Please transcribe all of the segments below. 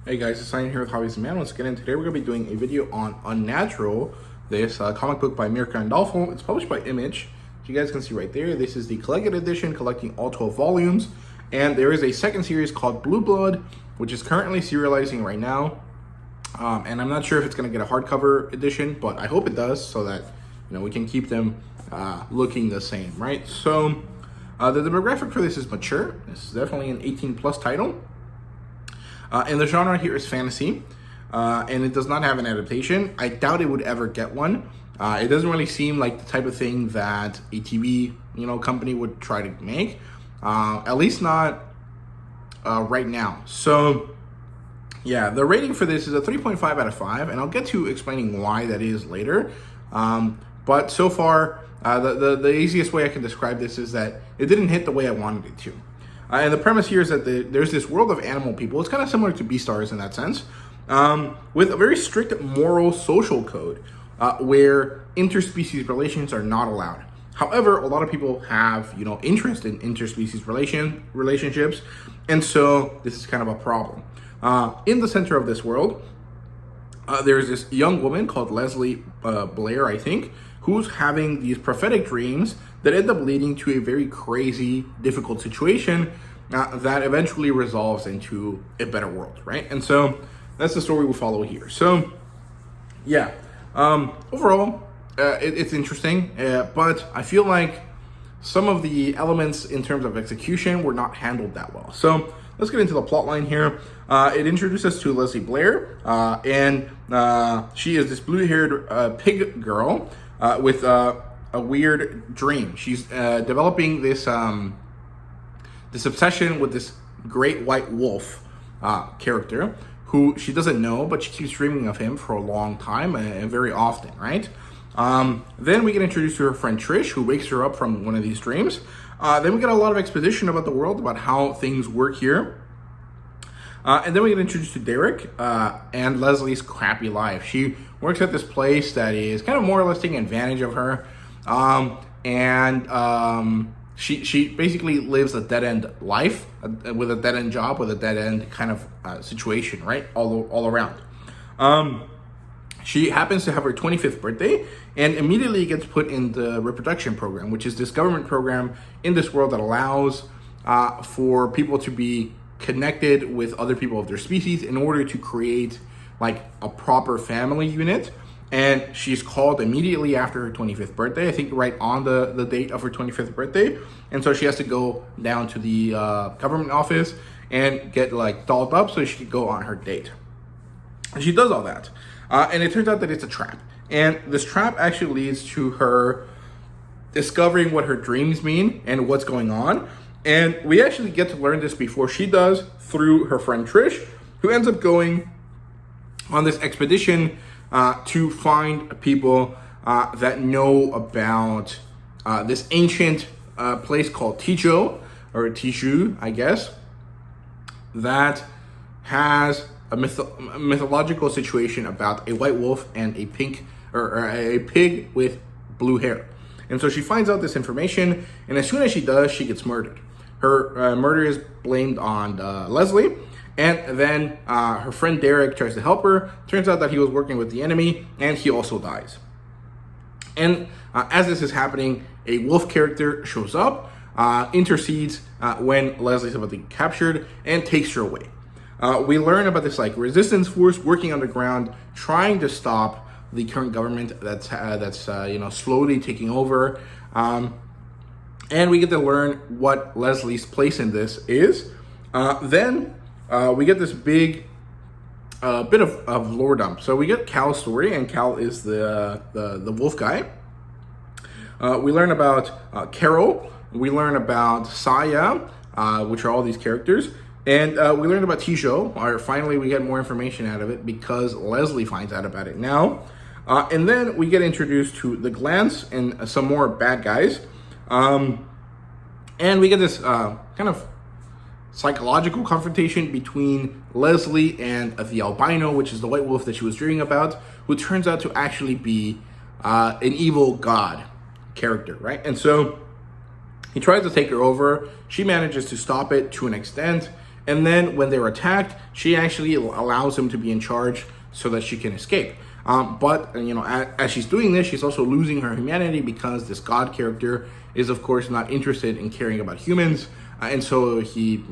Hey guys, it's Simon here with HobbiesofaMan. Once again, and today we're going to be doing a video on Unnatural, this comic book by Mirka Andolfo. It's published by Image. As you guys can see right there, this is the collected edition collecting all 12 volumes. And there is a second series called Blue Blood, which is currently serializing right now. And I'm not sure if it's going to get a hardcover edition, but I hope it does so that we can keep them looking the same, right? So the demographic for this is mature. This is definitely an 18+ title. And the genre here is fantasy, and it does not have an adaptation. I doubt it would ever get one. It doesn't really seem like the type of thing that a TV, company would try to make, at least not right now. So, yeah, the rating for this is a 3.5 out of 5, and I'll get to explaining why that is later. But so far, the easiest way I can describe this is that it didn't hit the way I wanted it to. And the premise here is that there's this world of animal people. It's kind of similar to Beastars in that sense, with a very strict moral social code where interspecies relations are not allowed. However, a lot of people have, interest in interspecies relationships, and so this is kind of a problem. In the center of this world, there's this young woman called Leslie Blair, I think, who's having these prophetic dreams that end up leading to a very crazy, difficult situation that eventually resolves into a better world, right? And so that's the story we follow here. So, yeah, overall, it's interesting, but I feel like some of the elements in terms of execution were not handled that well. So let's get into the plot line here. It introduces us to Leslie Blair, and she is this blue-haired pig girl with a weird dream. She's developing this this obsession with this great white wolf character who she doesn't know, but she keeps dreaming of him for a long time and very often, right? Then we get introduced to her friend Trish, who wakes her up from one of these dreams. Then we get a lot of exposition about the world, about how things work here. And then we get introduced to Derek and Leslie's crappy life. She works at this place that is kind of more or less taking advantage of her. She basically lives a dead-end life with a dead-end job, with a dead-end kind of situation, right? All around. She happens to have her 25th birthday and immediately gets put in the reproduction program, which is this government program in this world that allows for people to be connected with other people of their species in order to create like a proper family unit. And she's called immediately after her 25th birthday, I think right on the date of her 25th birthday. And so she has to go down to the government office and get like dolled up so she can go on her date. And she does all that. And it turns out that it's a trap. And this trap actually leads to her discovering what her dreams mean and what's going on. And we actually get to learn this before she does through her friend Trish, who ends up going on this expedition to find people that know about this ancient place called Tijo, or Tishu, I guess, that has a mythological situation about a white wolf and a pig with blue hair. And so she finds out this information, and as soon as she does, she gets murdered. Her murder is blamed on Leslie, and then her friend Derek tries to help her. Turns out that he was working with the enemy, and he also dies. And as this is happening, a wolf character shows up, intercedes when Leslie's about to get captured, and takes her away. We learn about this like resistance force working underground, trying to stop the current government that's slowly taking over. And we get to learn what Leslie's place in this is. Then we get this big bit of lore dump. So we get Cal's story, and Cal is the wolf guy. We learn about Carol. We learn about Saya, which are all these characters. And we learn about Tijo, or finally we get more information out of it because Leslie finds out about it now. And then we get introduced to the Glance and some more bad guys. And we get this kind of psychological confrontation between Leslie and the albino, which is the white wolf that she was dreaming about, who turns out to actually be an evil god character, right? And so he tries to take her over. She manages to stop it to an extent, And then when they're attacked, she actually allows him to be in charge so that she can escape. But as she's doing this, she's also losing her humanity because this god character is, of course, not interested in caring about humans. And so he,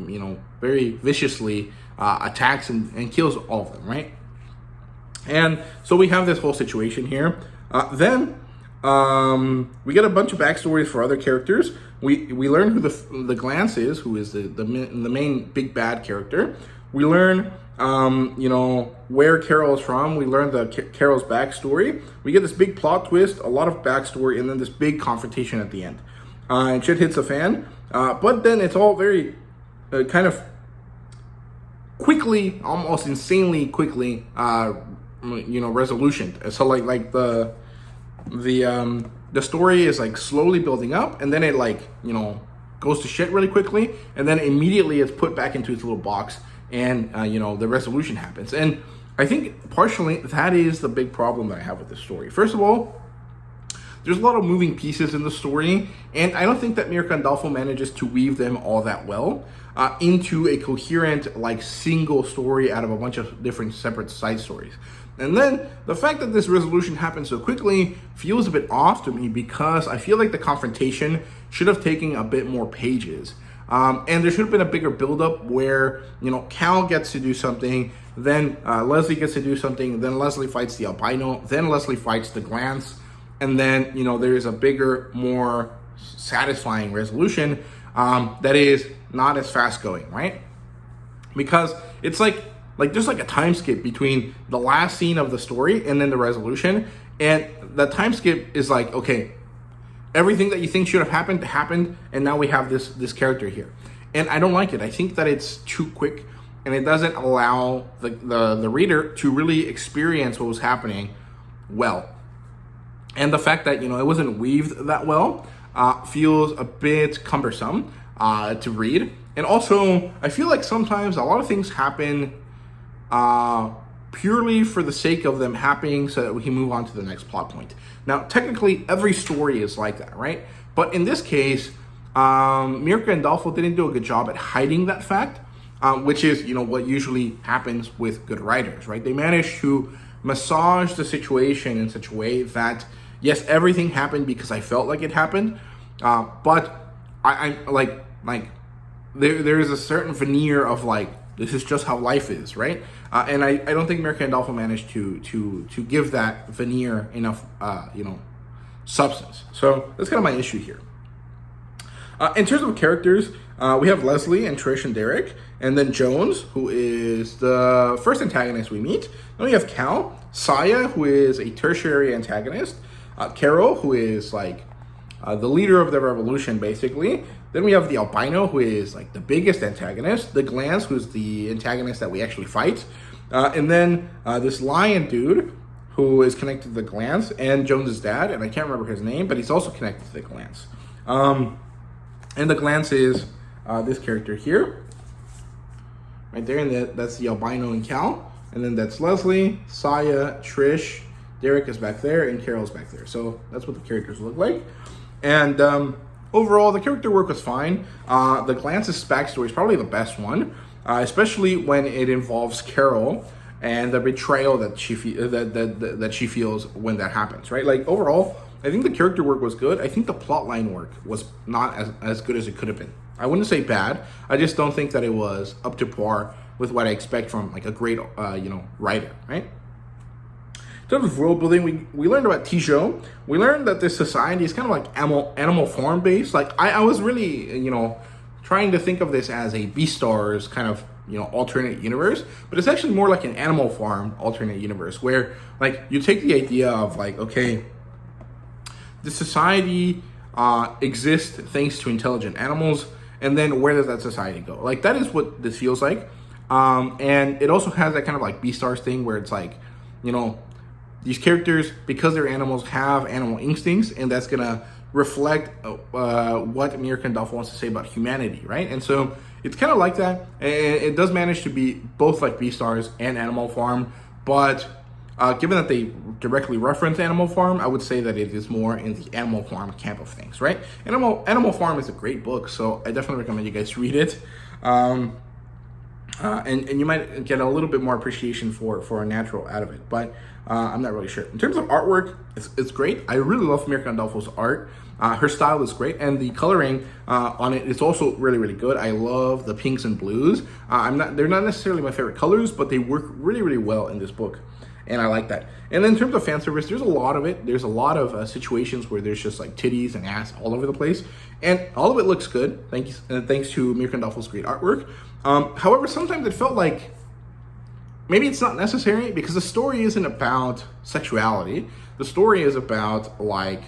very viciously attacks and kills all of them, right? And so we have this whole situation here. Then we get a bunch of backstories for other characters. We learn who the Glance is, who is the main big bad character. We learn where Carol is from. We learn Carol's backstory. We get this big plot twist, a lot of backstory, and then this big confrontation at the end. And shit hits the fan. But then it's all very kind of quickly, almost insanely quickly, resolution. So like the story is like slowly building up, and then it goes to shit really quickly, and then immediately it's put back into its little box, and the resolution happens. And I think partially that is the big problem that I have with this story. First of all, there's a lot of moving pieces in the story, and I don't think that Mirka Andolfo manages to weave them all that well into a coherent, single story out of a bunch of different separate side stories. And then the fact that this resolution happens so quickly feels a bit off to me, because I feel like the confrontation should have taken a bit more pages. And there should have been a bigger buildup where, Cal gets to do something, then Leslie gets to do something, then Leslie fights the albino, then Leslie fights the Glance, and then, there is a bigger, more satisfying resolution that is not as fast going, right? Because it's there's a time skip between the last scene of the story and then the resolution. And the time skip is okay, everything that you think should have happened, and now we have this character here. And I don't like it. I think that it's too quick, and it doesn't allow the reader to really experience what was happening well. And the fact that, it wasn't weaved that well feels a bit cumbersome to read. And also, I feel like sometimes a lot of things happen purely for the sake of them happening so that we can move on to the next plot point. Now, technically, every story is like that, right? But in this case, Mirka Andolfo didn't do a good job at hiding that fact, which is, what usually happens with good writers, right? They manage to massage the situation in such a way that, yes, everything happened because I felt like it happened, but there is a certain veneer of this is just how life is, right? And I don't think Mirka Andolfo managed to give that veneer enough, substance. So that's kind of my issue here. In terms of characters, we have Leslie and Trish and Derek, and then Jones, who is the first antagonist we meet. Then we have Cal, Saya, who is a tertiary antagonist, Carol, who is the leader of the revolution, basically. Then we have the albino, who is the biggest antagonist, the Glance, who's the antagonist that we actually fight, and then this lion dude, who is connected to the Glance, and Jones's dad, and I can't remember his name, but he's also connected to the Glance. And the Glance is this character here, right there, and that's the albino and Cal, and then that's Leslie, Saya, Trish, Derek is back there, and Carol's back there. So that's what the characters look like. And overall, the character work was fine. The Glance's backstory is probably the best one, especially when it involves Carol and the betrayal that she that she feels when that happens, right? Overall, I think the character work was good. I think the plotline work was not as good as it could have been. I wouldn't say bad. I just don't think that it was up to par with what I expect from a great writer, right? In terms of world building, we learned about Tijo. We learned that this society is kind of animal farm based. I was really trying to think of this as a Beastars kind of alternate universe, but it's actually more like an Animal Farm alternate universe where you take the idea of okay, the society exists thanks to intelligent animals, and then where does that society go? That is what this feels like, and it also has that kind of Beastars thing where it's these characters, because they're animals, have animal instincts, and that's gonna reflect what Mirka Andolfo wants to say about humanity, right? And so it's kind of like that. And it does manage to be both like Beastars and Animal Farm, but given that they directly reference Animal Farm, I would say that it is more in the Animal Farm camp of things, right? Animal Farm is a great book, so I definitely recommend you guys read it. and you might get a little bit more appreciation for Unnatural out of it, but I'm not really sure. In terms of artwork, it's great. I really love Mirka Andolfo's art. Her style is great, and the coloring on it is also really, really good. I love the pinks and blues. They're not necessarily my favorite colors, but they work really, really well in this book, and I like that. And then in terms of fan service, there's a lot of it. There's a lot of situations where there's just like titties and ass all over the place, and all of it looks good. Thanks to Mirka Andolfo's great artwork. However, sometimes it felt like maybe it's not necessary, because the story isn't about sexuality. The story is about like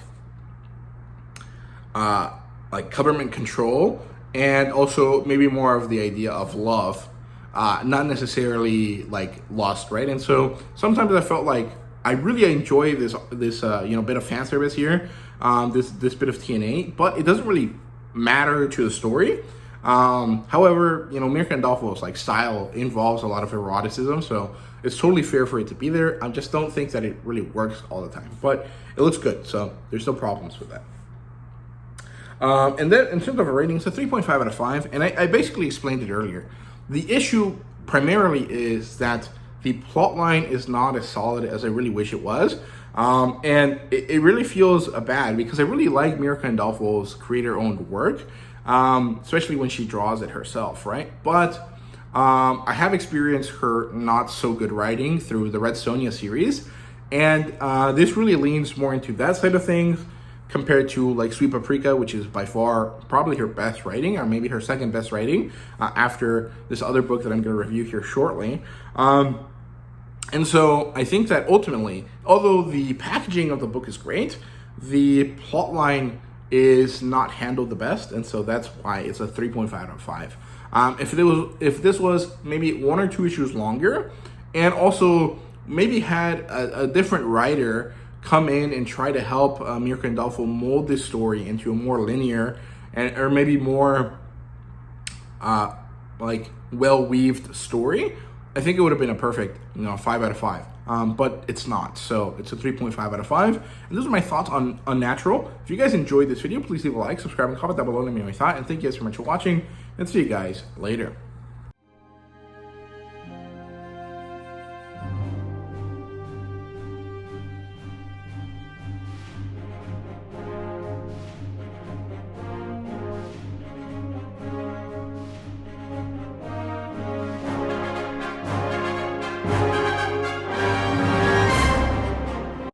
government control, and also maybe more of the idea of love, not necessarily like lust, right? And so sometimes I felt like I really enjoy this bit of fan service here, this bit of TNA, but it doesn't really matter to the story. However, Mirka Andolfo's like style involves a lot of eroticism, so it's totally fair for it to be there. I just don't think that it really works all the time, but it looks good, so there's no problems with that. And then in terms of a rating, it's a 3.5 out of 5, and I basically explained it earlier. The issue primarily is that the plot line is not as solid as I really wish it was. And it really feels bad, because I really like Mirka Andolfo's creator-owned work, especially when she draws it herself, right? But I have experienced her not so good writing through the Red Sonja series, and this really leans more into that side of things compared to like Sweet Paprika, which is by far probably her best writing, or maybe her second best writing, after this other book that I'm going to review here shortly. And so I think that ultimately, although the packaging of the book is great, the plot line is not handled the best, and so that's why it's a 3.5 out of 5. If this was maybe 1 or 2 issues longer, and also maybe had a different writer come in and try to help Mirka Andolfo mold this story into a more linear or maybe more like well-weaved story, I think it would have been a perfect 5 out of 5. But it's not, so it's a 3.5 out of 5. And those are my thoughts on Unnatural. If you guys enjoyed this video, please leave a like, subscribe, and comment down below. Let me know your thought, and thank you guys so much for watching, and see you guys later.